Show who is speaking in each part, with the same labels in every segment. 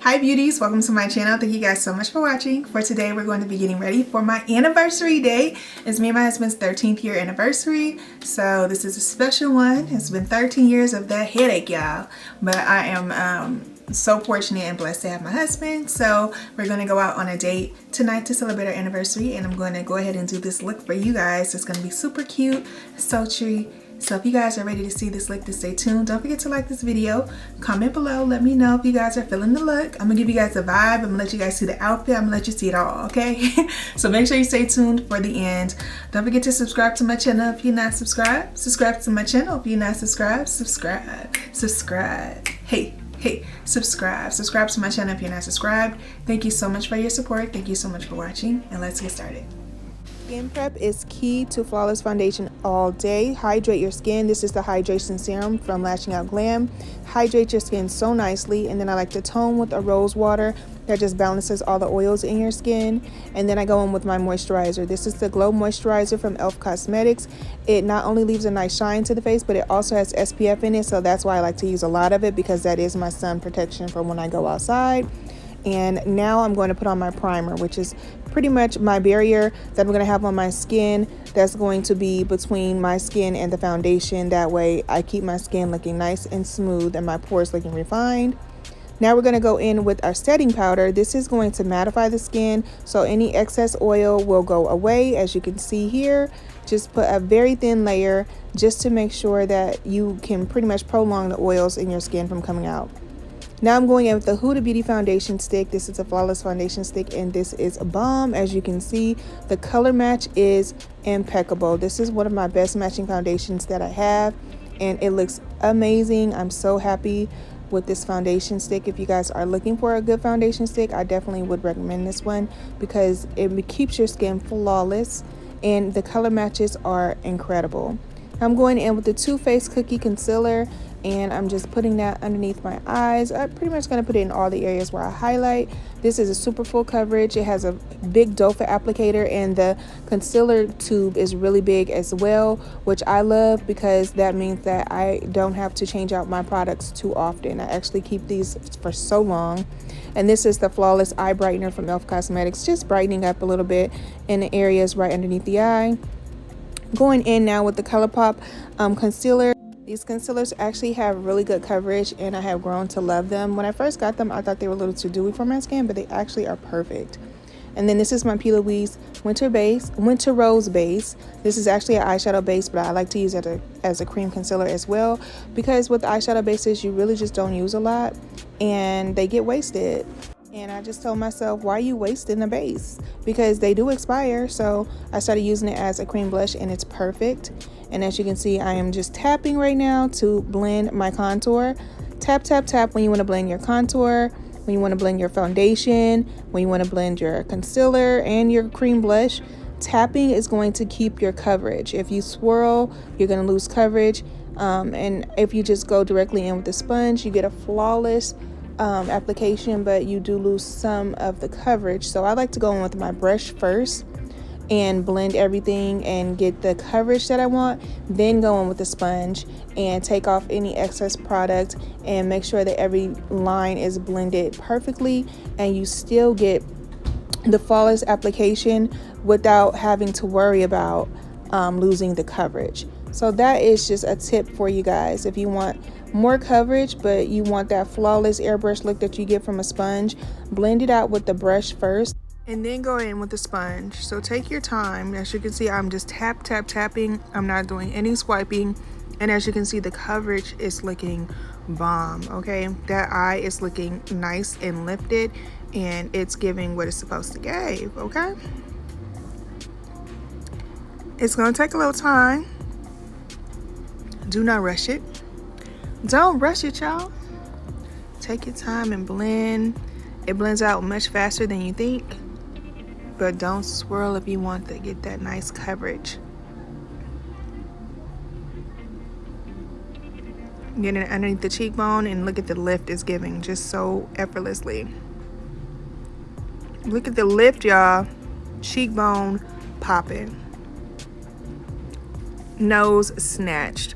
Speaker 1: Hi beauties, welcome to my channel. Thank you guys so much for watching. For today we're going to be getting ready for my anniversary day. It's me and my husband's 13th year anniversary, so this is a special one. It's been 13 years of that headache, y'all, but I am so fortunate and blessed to have my husband. So we're going to go out on a date tonight to celebrate our anniversary, and I'm going to go ahead and do this look for you guys. It's going to be super cute, sultry. So if you guys are ready to see this look, to stay tuned. Don't forget to like this video, comment below, let me know if you guys are feeling the look. I'm gonna give you guys a vibe, I'm gonna let you guys see the outfit, I'm gonna let you see it all, okay? So make sure you stay tuned for the end. Don't forget to subscribe to my channel if you're not subscribed. Subscribe to my channel if you're not subscribed. Subscribe. Hey, subscribe to my channel if you're not subscribed. Thank you so much for your support. Thank you so much for watching, and let's get started. Skin prep is key to flawless foundation all day. Hydrate your skin. This is the hydration serum from Lashing Out Glam. Hydrate your skin so nicely, and then I like to tone with a rose water that just balances all the oils in your skin. And then I go in with my moisturizer. This is the Glow Moisturizer from e.l.f. Cosmetics. It not only leaves a nice shine to the face, but it also has SPF in it, so that's why I like to use a lot of it, because that is my sun protection for when I go outside. And now I'm going to put on my primer, which is pretty much my barrier that I'm going to have on my skin. That's going to be between my skin and the foundation. That way I keep my skin looking nice and smooth and my pores looking refined. Now we're going to go in with our setting powder. This is going to mattify the skin, so any excess oil will go away. As you can see here, just put a very thin layer just to make sure that you can pretty much prolong the oils in your skin from coming out. Now I'm going in with the Huda Beauty foundation stick. This is a flawless foundation stick, and this is a bomb. As you can see, the color match is impeccable. This is one of my best matching foundations that I have, and it looks amazing. I'm so happy with this foundation stick. If you guys are looking for a good foundation stick, I definitely would recommend this one, because it keeps your skin flawless and the color matches are incredible. I'm going in with the Too Faced Cookie Concealer, and I'm just putting that underneath my eyes. I'm pretty much going to put it in all the areas where I highlight. This is a super full coverage. It has a big doe foot applicator, and the concealer tube is really big as well, which I love, because that means that I don't have to change out my products too often. I actually keep these for so long. And this is the Flawless Eye Brightener from e.l.f. Cosmetics, just brightening up a little bit in the areas right underneath the eye. Going in now with the ColourPop concealer. These concealers actually have really good coverage, and I have grown to love them. When I first got them, I thought they were a little too dewy for my skin, but they actually are perfect. And then this is my P. Louise Winter Rose base. This is actually an eyeshadow base, but I like to use it as a cream concealer as well, because with eyeshadow bases, you really just don't use a lot, and they get wasted. And I just told myself, why are you wasting a base? Because they do expire. So I started using it as a cream blush, and it's perfect. And as you can see, I am just tapping right now to blend my contour. Tap, tap, tap when you want to blend your contour, when you want to blend your foundation, when you want to blend your concealer and your cream blush. Tapping is going to keep your coverage. If you swirl, you're going to lose coverage. And if you just go directly in with the sponge, you get a flawless application, but you do lose some of the coverage. So I like to go in with my brush first and blend everything and get the coverage that I want, then go in with the sponge and take off any excess product and make sure that every line is blended perfectly, and you still get the flawless application without having to worry about losing the coverage. So that is just a tip for you guys. If you want more coverage, but you want that flawless airbrush look that you get from a sponge, blend it out with the brush first and then go in with the sponge. So take your time. As you can see, I'm just tapping. I'm not doing any swiping. And as you can see, the coverage is looking bomb, okay? That eye is looking nice and lifted, and it's giving what it's supposed to give, okay? It's gonna take a little time. Do not rush it. Don't rush it, y'all. Take your time and blend. It blends out much faster than you think, but don't swirl if you want to get that nice coverage. Get it underneath the cheekbone, and look at the lift it's giving just so effortlessly. Look at the lift, y'all. Cheekbone popping. Nose snatched.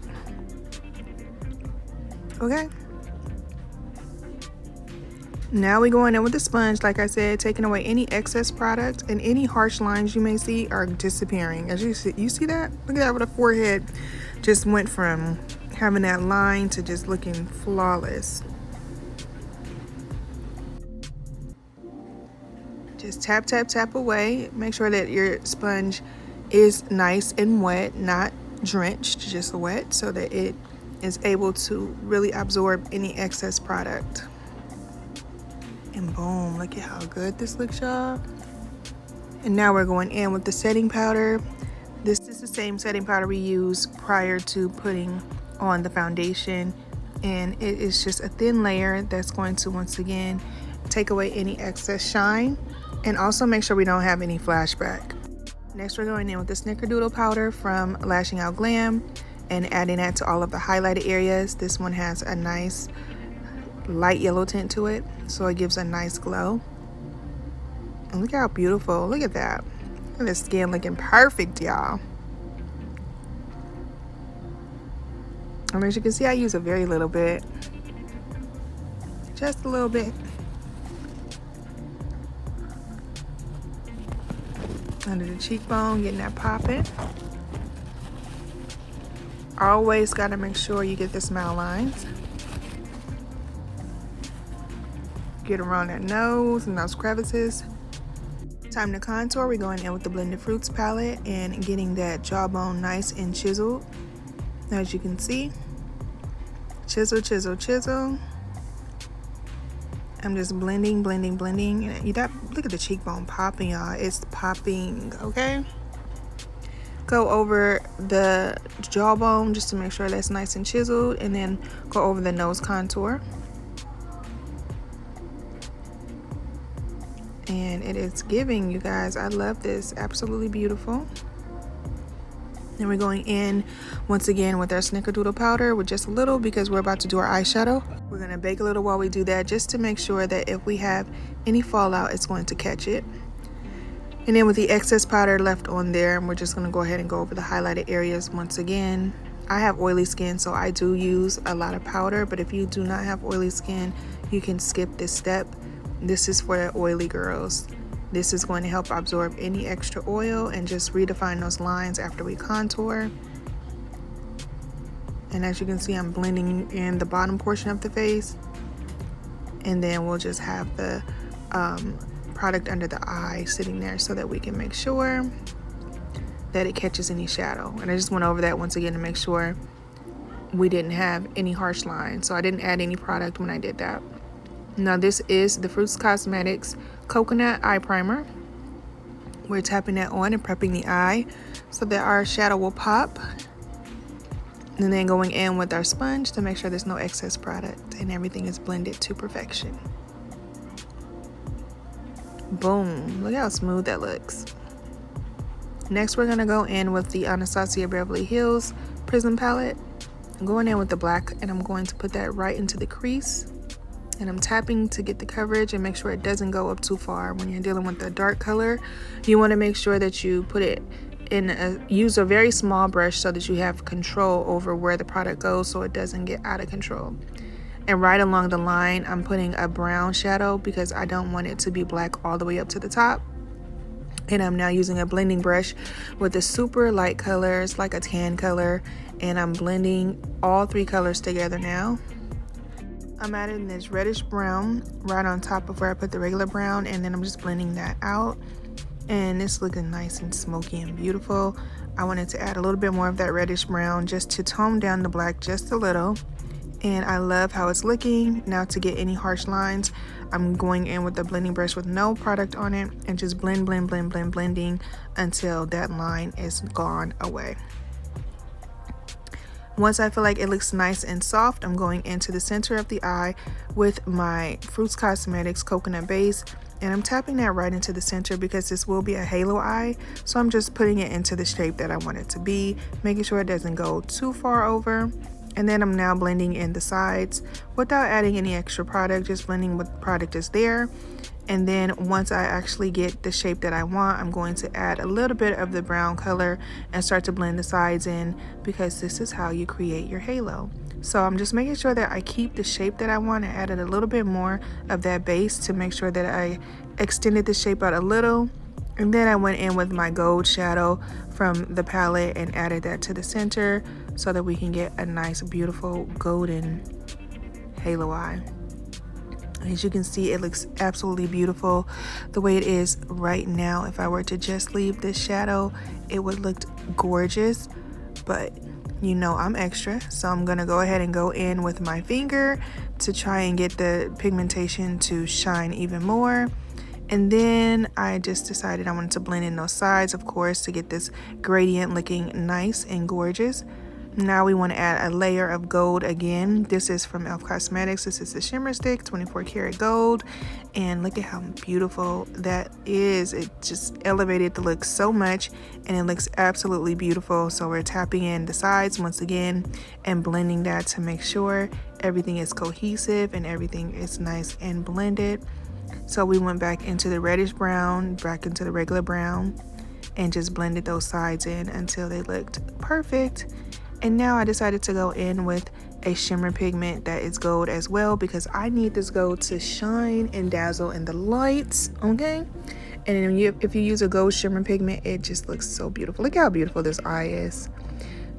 Speaker 1: Okay. Now we're going in with the sponge, like I said, taking away any excess product, and any harsh lines you may see are disappearing. As you see that? Look at that, with the forehead just went from having that line to just looking flawless. Just tap, tap, tap away. Make sure that your sponge is nice and wet, not drenched, just wet, so that it is able to really absorb any excess product. And boom, look at how good this looks, y'all. And now we're going in with the setting powder. This is the same setting powder we used prior to putting on the foundation, and it is just a thin layer that's going to once again take away any excess shine and also make sure we don't have any flashback. Next, we're going in with the Snickerdoodle Powder from Lashing Out Glam and adding that to all of the highlighted areas. This one has a nice light yellow tint to it, so it gives a nice glow. And look how beautiful, look at that. Look at the skin looking perfect, y'all. And as you can see, I use a very little bit, just a little bit. Under the cheekbone, getting that popping. Always gotta make sure you get the smile lines. Get around that nose and those crevices. Time to contour. We're going in with the Blended Fruits palette and getting that jawbone nice and chiseled. As you can see, chisel, chisel, chisel. I'm just blending, blending, blending. And that, look at the cheekbone popping, y'all. It's popping, okay? Go over the jawbone just to make sure that's nice and chiseled, and then go over the nose contour. And it is giving, you guys. I love this. Absolutely beautiful. And we're going in once again with our Snickerdoodle powder with just a little, because we're about to do our eyeshadow. We're going to bake a little while we do that, just to make sure that if we have any fallout, it's going to catch it. And then with the excess powder left on there, we're just going to go ahead and go over the highlighted areas once again. I have oily skin, so I do use a lot of powder, but if you do not have oily skin, you can skip this step. This is for the oily girls. This is going to help absorb any extra oil and just redefine those lines after we contour. And as you can see, I'm blending in the bottom portion of the face, and then we'll just have the product under the eye sitting there so that we can make sure that it catches any shadow. And I just went over that once again to make sure we didn't have any harsh lines, so I didn't add any product when I did that. Now this is the Fruits Cosmetics Coconut Eye Primer. We're tapping that on and prepping the eye so that our shadow will pop. And then going in with our sponge to make sure there's no excess product and everything is blended to perfection. Boom, look how smooth that looks. Next, we're gonna go in with the Anastasia Beverly Hills Prism palette. I'm going in with the black, and I'm going to put that right into the crease. And I'm tapping to get the coverage and make sure it doesn't go up too far. When you're dealing with the dark color, you want to make sure that you put it in use a very small brush so that you have control over where the product goes, so it doesn't get out of control. And right along the line, I'm putting a brown shadow because I don't want it to be black all the way up to the top. And I'm now using a blending brush with the super light colors, like a tan color, and I'm blending all three colors together now. I'm adding this reddish brown right on top of where I put the regular brown, and then I'm just blending that out. And it's looking nice and smoky and beautiful. I wanted to add a little bit more of that reddish brown just to tone down the black just a little. And I love how it's looking. Now to get any harsh lines, I'm going in with the blending brush with no product on it and just blend, blend, blend, blend, blending until that line is gone away. Once I feel like it looks nice and soft, I'm going into the center of the eye with my Fruits Cosmetics Coconut Base, and I'm tapping that right into the center because this will be a halo eye, so I'm just putting it into the shape that I want it to be, making sure it doesn't go too far over. And then I'm now blending in the sides without adding any extra product, just blending what product is there. And then once I actually get the shape that I want, I'm going to add a little bit of the brown color and start to blend the sides in, because this is how you create your halo. So I'm just making sure that I keep the shape that I want. I added a little bit more of that base to make sure that I extended the shape out a little. And then I went in with my gold shadow from the palette and added that to the center so that we can get a nice, beautiful golden halo eye. As you can see, it looks absolutely beautiful the way it is right now. If I were to just leave this shadow, it would look gorgeous, but you know I'm extra, so I'm gonna go ahead and go in with my finger to try and get the pigmentation to shine even more. And then I just decided I wanted to blend in those sides, of course, to get this gradient looking nice and gorgeous. Now we want to add a layer of gold again. This is from e.l.f. Cosmetics. This is the Shimmer Stick, 24 karat gold. And look at how beautiful that is. It just elevated the look so much, and it looks absolutely beautiful. So we're tapping in the sides once again and blending that to make sure everything is cohesive and everything is nice and blended. So we went back into the reddish brown, back into the regular brown, and just blended those sides in until they looked perfect. And now I decided to go in with a shimmer pigment that is gold as well, because I need this gold to shine and dazzle in the lights, okay? And if you use a gold shimmer pigment, it just looks so beautiful. Look how beautiful this eye is.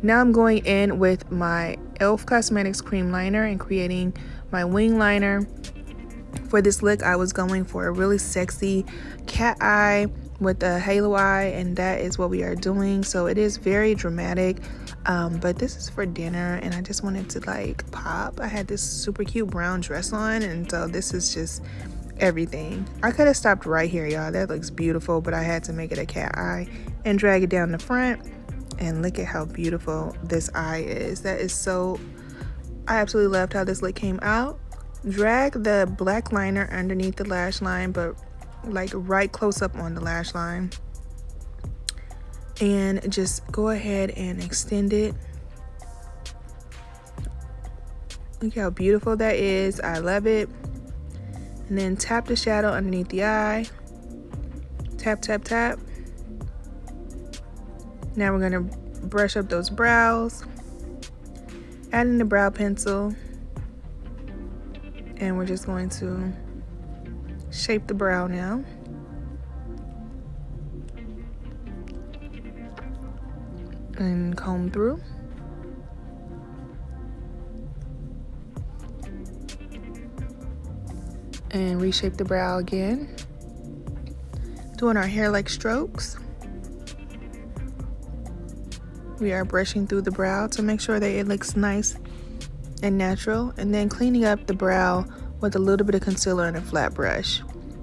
Speaker 1: Now I'm going in with my e.l.f. Cosmetics cream liner and creating my wing liner. For this look, I was going for a really sexy cat eye with a halo eye, and that is what we are doing. So it is very dramatic, but this is for dinner, and I just wanted to like pop. I had this super cute brown dress on, and so this is just everything. I could have stopped right here, y'all. That looks beautiful, but I had to make it a cat eye and drag it down the front. And look at how beautiful this eye is. That is so, I absolutely loved how this look came out. Drag the black liner underneath the lash line, but like right close up on the lash line, and just go ahead and extend it. Look how beautiful that is. I love it. And then tap the shadow underneath the eye. Tap, tap, tap. Now we're gonna brush up those brows, adding the brow pencil. And we're just going to shape the brow now. And comb through. And reshape the brow again. Doing our hair-like strokes. We are brushing through the brow to make sure that it looks nice and natural, and then cleaning up the brow with a little bit of concealer and a flat brush.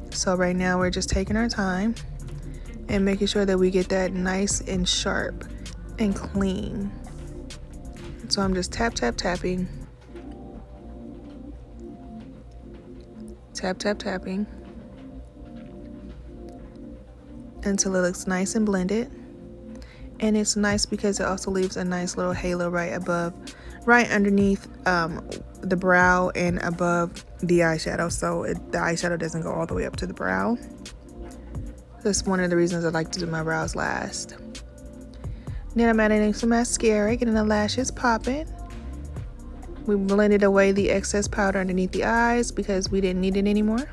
Speaker 1: So right now we're just taking our time and making sure that we get that nice and sharp and clean. So I'm just tapping, tapping until it looks nice and blended. And it's nice because it also leaves a nice little halo right underneath the brow and above the eyeshadow, so the eyeshadow doesn't go all the way up to the brow. That's one of the reasons I like to do my brows last. Then I'm adding some mascara, getting the lashes popping. We blended away the excess powder underneath the eyes because we didn't need it anymore.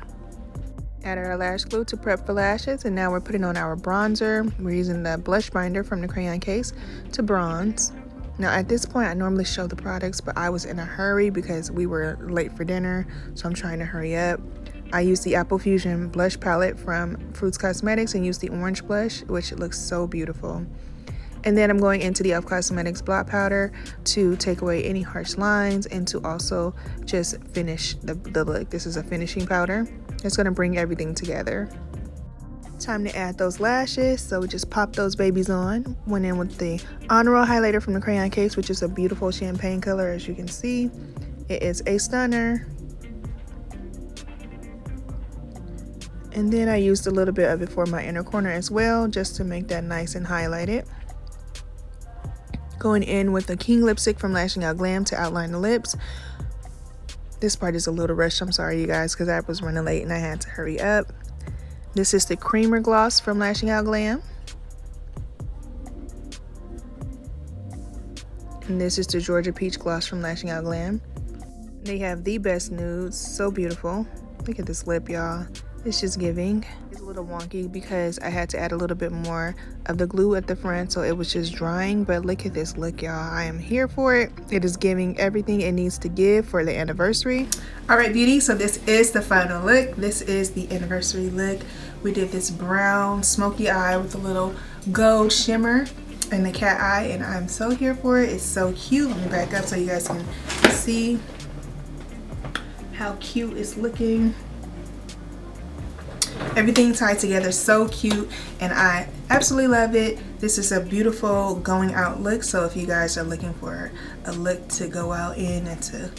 Speaker 1: Added our lash glue to prep for lashes, and now we're putting on our bronzer. We're using the blush binder from the crayon case to bronze. Now at this point I normally show the products, but I was in a hurry because we were late for dinner, so I'm trying to hurry up. I used the Apple Fusion blush palette from Fruits Cosmetics and used the orange blush, which looks so beautiful. And then I'm going into the e.l.f. Cosmetics blot powder to take away any harsh lines and to also just finish the look. This is a finishing powder. It's going to bring everything together. Time to add those lashes, so we just pop those babies on. Went in with the Honor Roll highlighter from the crayon case, which is a beautiful champagne color, as you can see. It is a stunner. And then I used a little bit of it for my inner corner as well, just to make that nice and highlighted. Going in with the King lipstick from Lashing Out Glam to outline the lips. This part is a little rushed, I'm sorry you guys, because I was running late and I had to hurry up. This is the Creamer Gloss from Lashing Out Glam. And this is the Georgia Peach Gloss from Lashing Out Glam. They have the best nudes, so beautiful. Look at this lip, y'all. It's just giving. It's a little wonky because I had to add a little bit more of the glue at the front, so it was just drying. But look at this look, y'all. I am here for it. It is giving everything it needs to give for the anniversary. All right, beauty, so this is the final look. This is the anniversary look. We did this brown smoky eye with a little gold shimmer and the cat eye, and I'm so here for it. It's so cute. Let me back up so you guys can see how cute it's looking. Everything tied together, so cute, and I absolutely love it. This is a beautiful going out look, so if you guys are looking for a look to go out in and to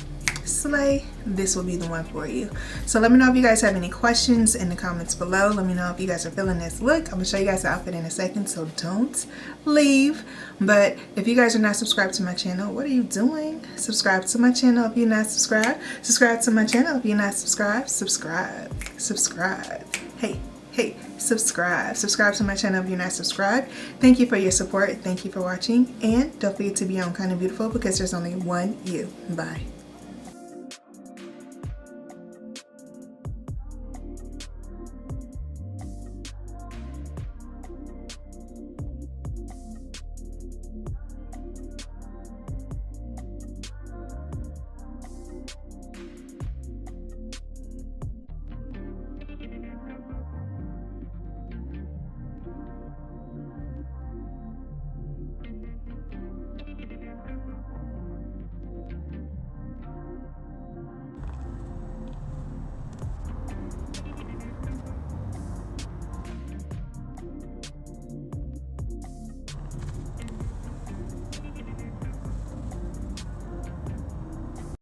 Speaker 1: slay, this will be the one for you. So let me know if you guys have any questions in the comments below. Let me know if you guys are feeling this look. I'm gonna show you guys the outfit in a second, so don't leave. But if you guys are not subscribed to my channel, what are you doing? Subscribe to my channel if you're not subscribed. Subscribe to my channel if you're not subscribed. Subscribe. Hey, subscribe to my channel if you're not subscribed. Thank you for your support. Thank you for watching, and don't forget to be on Kind of Beautiful because there's only one you. Bye.